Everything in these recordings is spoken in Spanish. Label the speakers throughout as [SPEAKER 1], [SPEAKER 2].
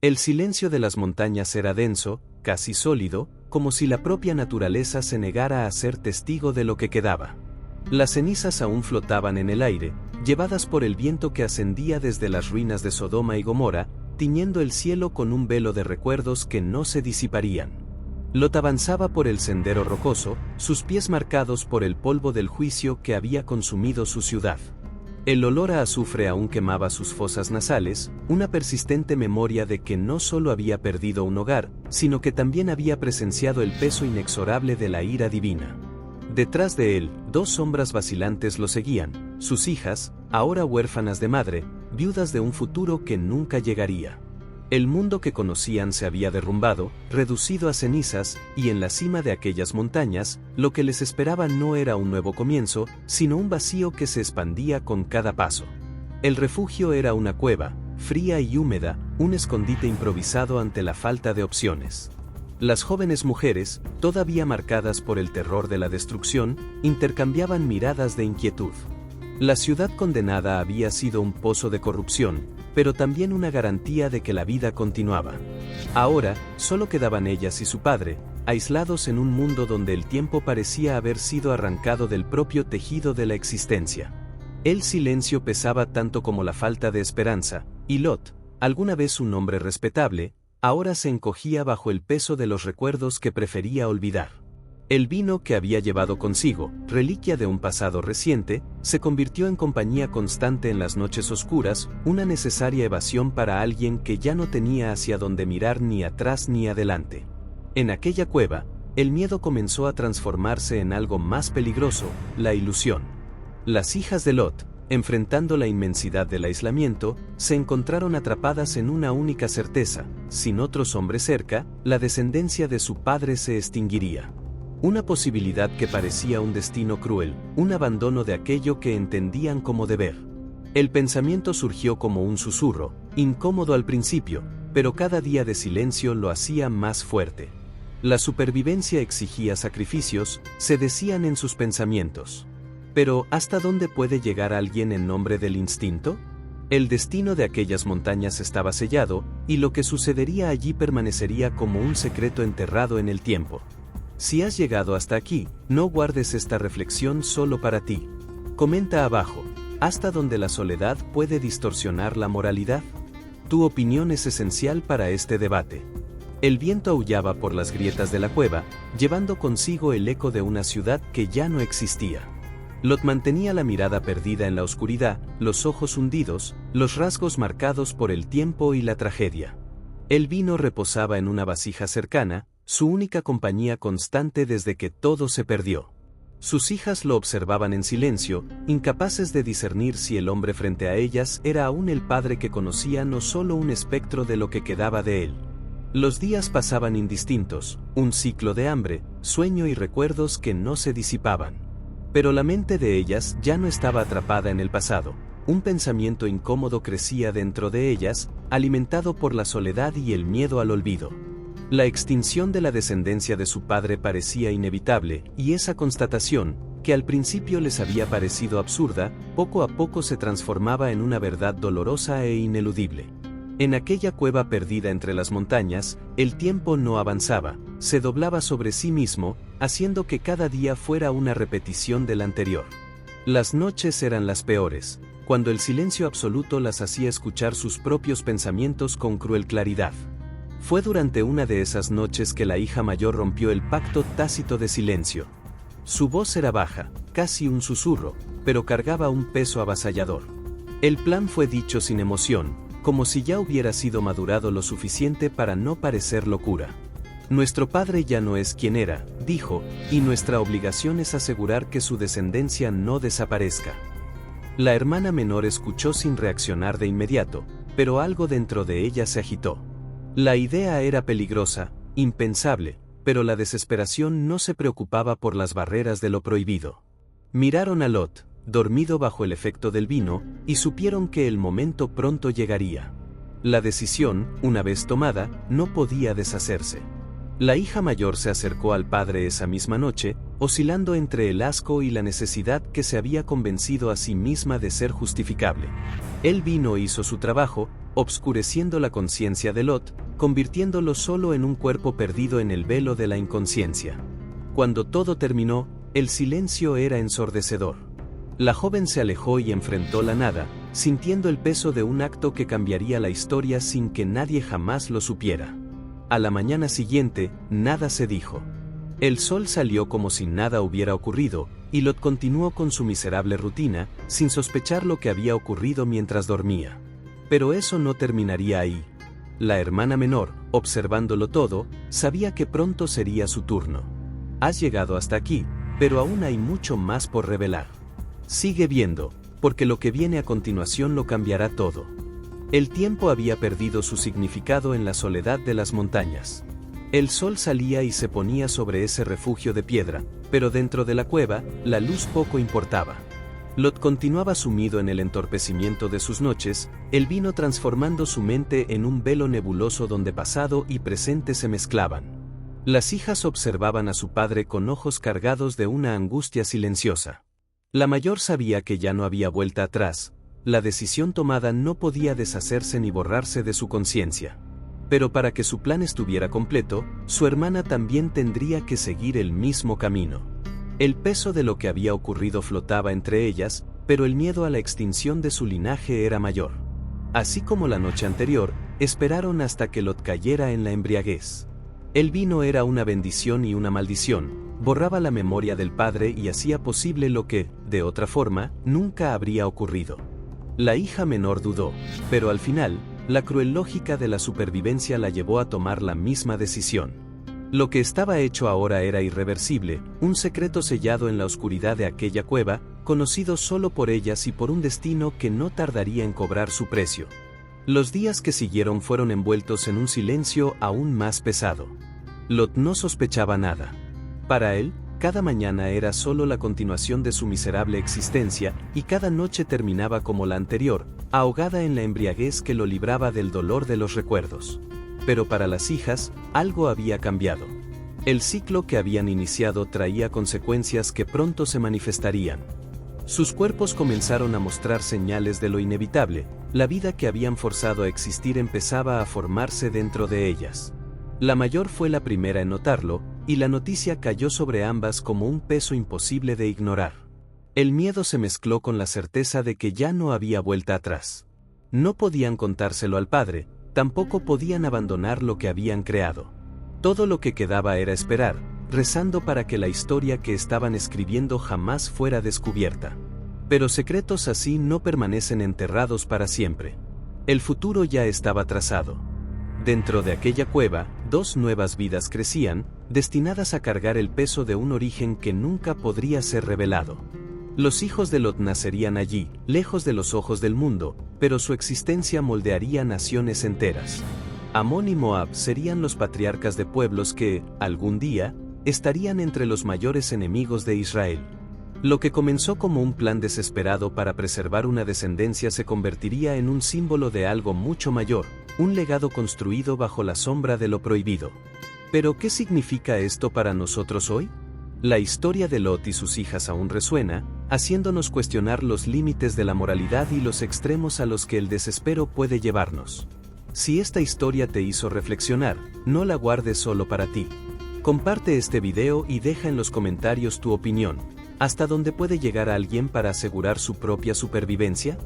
[SPEAKER 1] El silencio de las montañas era denso, casi sólido, como si la propia naturaleza se negara a ser testigo de lo que quedaba. Las cenizas aún flotaban en el aire, llevadas por el viento que ascendía desde las ruinas de Sodoma y Gomorra, tiñendo el cielo con un velo de recuerdos que no se disiparían. Lot avanzaba por el sendero rocoso, sus pies marcados por el polvo del juicio que había consumido su ciudad. El olor a azufre aún quemaba sus fosas nasales, una persistente memoria de que no solo había perdido un hogar, sino que también había presenciado el peso inexorable de la ira divina. Detrás de él, dos sombras vacilantes lo seguían, sus hijas, ahora huérfanas de madre, viudas de un futuro que nunca llegaría. El mundo que conocían se había derrumbado, reducido a cenizas, y en la cima de aquellas montañas, lo que les esperaba no era un nuevo comienzo, sino un vacío que se expandía con cada paso. El refugio era una cueva, fría y húmeda, un escondite improvisado ante la falta de opciones. Las jóvenes mujeres, todavía marcadas por el terror de la destrucción, intercambiaban miradas de inquietud. La ciudad condenada había sido un pozo de corrupción, pero también una garantía de que la vida continuaba. Ahora, solo quedaban ellas y su padre, aislados en un mundo donde el tiempo parecía haber sido arrancado del propio tejido de la existencia. El silencio pesaba tanto como la falta de esperanza, y Lot, alguna vez un hombre respetable, ahora se encogía bajo el peso de los recuerdos que prefería olvidar. El vino que había llevado consigo, reliquia de un pasado reciente, se convirtió en compañía constante en las noches oscuras, una necesaria evasión para alguien que ya no tenía hacia dónde mirar ni atrás ni adelante. En aquella cueva, el miedo comenzó a transformarse en algo más peligroso, la ilusión. Las hijas de Lot, enfrentando la inmensidad del aislamiento, se encontraron atrapadas en una única certeza: sin otros hombres cerca, la descendencia de su padre se extinguiría. Una posibilidad que parecía un destino cruel, un abandono de aquello que entendían como deber. El pensamiento surgió como un susurro, incómodo al principio, pero cada día de silencio lo hacía más fuerte. La supervivencia exigía sacrificios, se decían en sus pensamientos. Pero, ¿hasta dónde puede llegar alguien en nombre del instinto? El destino de aquellas montañas estaba sellado, y lo que sucedería allí permanecería como un secreto enterrado en el tiempo. Si has llegado hasta aquí, no guardes esta reflexión solo para ti. Comenta abajo, ¿hasta dónde la soledad puede distorsionar la moralidad? Tu opinión es esencial para este debate. El viento aullaba por las grietas de la cueva, llevando consigo el eco de una ciudad que ya no existía. Lot mantenía la mirada perdida en la oscuridad, los ojos hundidos, los rasgos marcados por el tiempo y la tragedia. El vino reposaba en una vasija cercana, su única compañía constante desde que todo se perdió. Sus hijas lo observaban en silencio, incapaces de discernir si el hombre frente a ellas era aún el padre que conocían o solo un espectro de lo que quedaba de él. Los días pasaban indistintos, un ciclo de hambre, sueño y recuerdos que no se disipaban. Pero la mente de ellas ya no estaba atrapada en el pasado. Un pensamiento incómodo crecía dentro de ellas, alimentado por la soledad y el miedo al olvido. La extinción de la descendencia de su padre parecía inevitable, y esa constatación, que al principio les había parecido absurda, poco a poco se transformaba en una verdad dolorosa e ineludible. En aquella cueva perdida entre las montañas, el tiempo no avanzaba, se doblaba sobre sí mismo, haciendo que cada día fuera una repetición del anterior. Las noches eran las peores, cuando el silencio absoluto las hacía escuchar sus propios pensamientos con cruel claridad. Fue durante una de esas noches que la hija mayor rompió el pacto tácito de silencio. Su voz era baja, casi un susurro, pero cargaba un peso avasallador. El plan fue dicho sin emoción, como si ya hubiera sido madurado lo suficiente para no parecer locura. Nuestro padre ya no es quien era, dijo, y nuestra obligación es asegurar que su descendencia no desaparezca. La hermana menor escuchó sin reaccionar de inmediato, pero algo dentro de ella se agitó. La idea era peligrosa, impensable, pero la desesperación no se preocupaba por las barreras de lo prohibido. Miraron a Lot, dormido bajo el efecto del vino, y supieron que el momento pronto llegaría. La decisión, una vez tomada, no podía deshacerse. La hija mayor se acercó al padre esa misma noche, oscilando entre el asco y la necesidad que se había convencido a sí misma de ser justificable. Él vino e hizo su trabajo, obscureciendo la conciencia de Lot, convirtiéndolo solo en un cuerpo perdido en el velo de la inconsciencia. Cuando todo terminó, el silencio era ensordecedor. La joven se alejó y enfrentó la nada, sintiendo el peso de un acto que cambiaría la historia sin que nadie jamás lo supiera. A la mañana siguiente, nada se dijo. El sol salió como si nada hubiera ocurrido, y Lot continuó con su miserable rutina, sin sospechar lo que había ocurrido mientras dormía. Pero eso no terminaría ahí. La hermana menor, observándolo todo, sabía que pronto sería su turno. Has llegado hasta aquí, pero aún hay mucho más por revelar. Sigue viendo, porque lo que viene a continuación lo cambiará todo. El tiempo había perdido su significado en la soledad de las montañas. El sol salía y se ponía sobre ese refugio de piedra, pero dentro de la cueva, la luz poco importaba. Lot continuaba sumido en el entorpecimiento de sus noches, el vino transformando su mente en un velo nebuloso donde pasado y presente se mezclaban. Las hijas observaban a su padre con ojos cargados de una angustia silenciosa. La mayor sabía que ya no había vuelta atrás, la decisión tomada no podía deshacerse ni borrarse de su conciencia. Pero para que su plan estuviera completo, su hermana también tendría que seguir el mismo camino. El peso de lo que había ocurrido flotaba entre ellas, pero el miedo a la extinción de su linaje era mayor. Así como la noche anterior, esperaron hasta que Lot cayera en la embriaguez. El vino era una bendición y una maldición, borraba la memoria del padre y hacía posible lo que, de otra forma, nunca habría ocurrido. La hija menor dudó, pero al final, la cruel lógica de la supervivencia la llevó a tomar la misma decisión. Lo que estaba hecho ahora era irreversible, un secreto sellado en la oscuridad de aquella cueva, conocido solo por ellas y por un destino que no tardaría en cobrar su precio. Los días que siguieron fueron envueltos en un silencio aún más pesado. Lot no sospechaba nada. Para él, cada mañana era solo la continuación de su miserable existencia y cada noche terminaba como la anterior, ahogada en la embriaguez que lo libraba del dolor de los recuerdos. Pero para las hijas, algo había cambiado. El ciclo que habían iniciado traía consecuencias que pronto se manifestarían. Sus cuerpos comenzaron a mostrar señales de lo inevitable, la vida que habían forzado a existir empezaba a formarse dentro de ellas. La mayor fue la primera en notarlo, y la noticia cayó sobre ambas como un peso imposible de ignorar. El miedo se mezcló con la certeza de que ya no había vuelta atrás. No podían contárselo al padre, tampoco podían abandonar lo que habían creado. Todo lo que quedaba era esperar, rezando para que la historia que estaban escribiendo jamás fuera descubierta. Pero secretos así no permanecen enterrados para siempre. El futuro ya estaba trazado. Dentro de aquella cueva, dos nuevas vidas crecían, destinadas a cargar el peso de un origen que nunca podría ser revelado. Los hijos de Lot nacerían allí, lejos de los ojos del mundo, pero su existencia moldearía naciones enteras. Amón y Moab serían los patriarcas de pueblos que, algún día, estarían entre los mayores enemigos de Israel. Lo que comenzó como un plan desesperado para preservar una descendencia se convertiría en un símbolo de algo mucho mayor, un legado construido bajo la sombra de lo prohibido. ¿Pero qué significa esto para nosotros hoy? La historia de Lot y sus hijas aún resuena, haciéndonos cuestionar los límites de la moralidad y los extremos a los que el desespero puede llevarnos. Si esta historia te hizo reflexionar, no la guardes solo para ti. Comparte este video y deja en los comentarios tu opinión. ¿Hasta dónde puede llegar alguien para asegurar su propia supervivencia?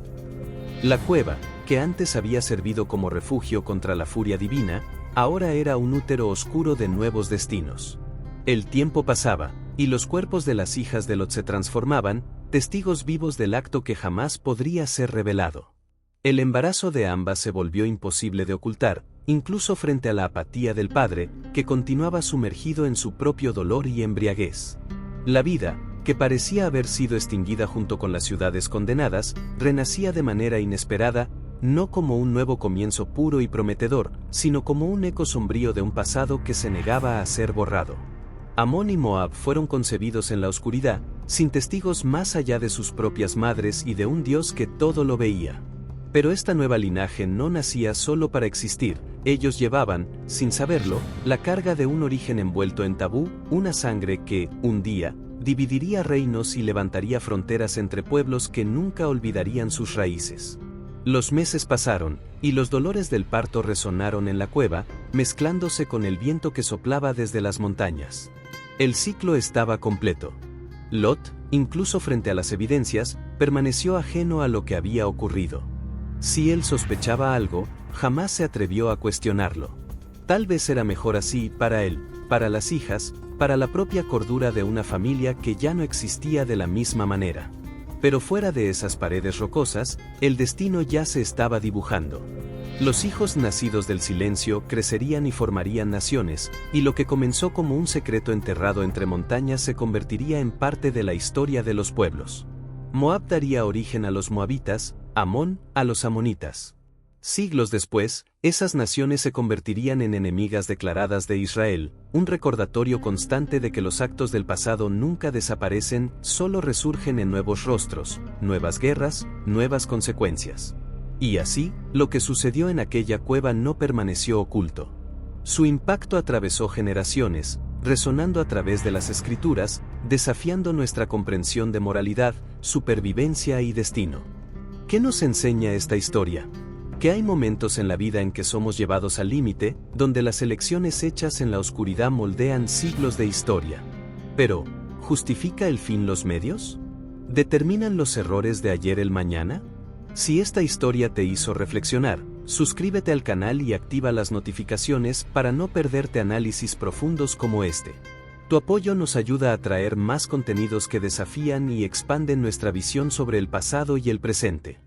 [SPEAKER 1] La cueva, que antes había servido como refugio contra la furia divina, ahora era un útero oscuro de nuevos destinos. El tiempo pasaba, y los cuerpos de las hijas de Lot se transformaban, testigos vivos del acto que jamás podría ser revelado. El embarazo de ambas se volvió imposible de ocultar, incluso frente a la apatía del padre, que continuaba sumergido en su propio dolor y embriaguez. La vida, que parecía haber sido extinguida junto con las ciudades condenadas, renacía de manera inesperada, no como un nuevo comienzo puro y prometedor, sino como un eco sombrío de un pasado que se negaba a ser borrado. Amón y Moab fueron concebidos en la oscuridad, sin testigos más allá de sus propias madres y de un Dios que todo lo veía. Pero esta nueva linaje no nacía solo para existir, ellos llevaban, sin saberlo, la carga de un origen envuelto en tabú, una sangre que, un día, dividiría reinos y levantaría fronteras entre pueblos que nunca olvidarían sus raíces. Los meses pasaron, y los dolores del parto resonaron en la cueva, mezclándose con el viento que soplaba desde las montañas. El ciclo estaba completo. Lot, incluso frente a las evidencias, permaneció ajeno a lo que había ocurrido. Si él sospechaba algo, jamás se atrevió a cuestionarlo. Tal vez era mejor así para él, para las hijas, para la propia cordura de una familia que ya no existía de la misma manera. Pero fuera de esas paredes rocosas, el destino ya se estaba dibujando. Los hijos nacidos del silencio crecerían y formarían naciones, y lo que comenzó como un secreto enterrado entre montañas se convertiría en parte de la historia de los pueblos. Moab daría origen a los moabitas, Amón a los amonitas. Siglos después, esas naciones se convertirían en enemigas declaradas de Israel, un recordatorio constante de que los actos del pasado nunca desaparecen, solo resurgen en nuevos rostros, nuevas guerras, nuevas consecuencias. Y así, lo que sucedió en aquella cueva no permaneció oculto. Su impacto atravesó generaciones, resonando a través de las escrituras, desafiando nuestra comprensión de moralidad, supervivencia y destino. ¿Qué nos enseña esta historia? Que hay momentos en la vida en que somos llevados al límite, donde las elecciones hechas en la oscuridad moldean siglos de historia. Pero, ¿justifica el fin los medios? ¿Determinan los errores de ayer el mañana? Si esta historia te hizo reflexionar, suscríbete al canal y activa las notificaciones para no perderte análisis profundos como este. Tu apoyo nos ayuda a traer más contenidos que desafían y expanden nuestra visión sobre el pasado y el presente.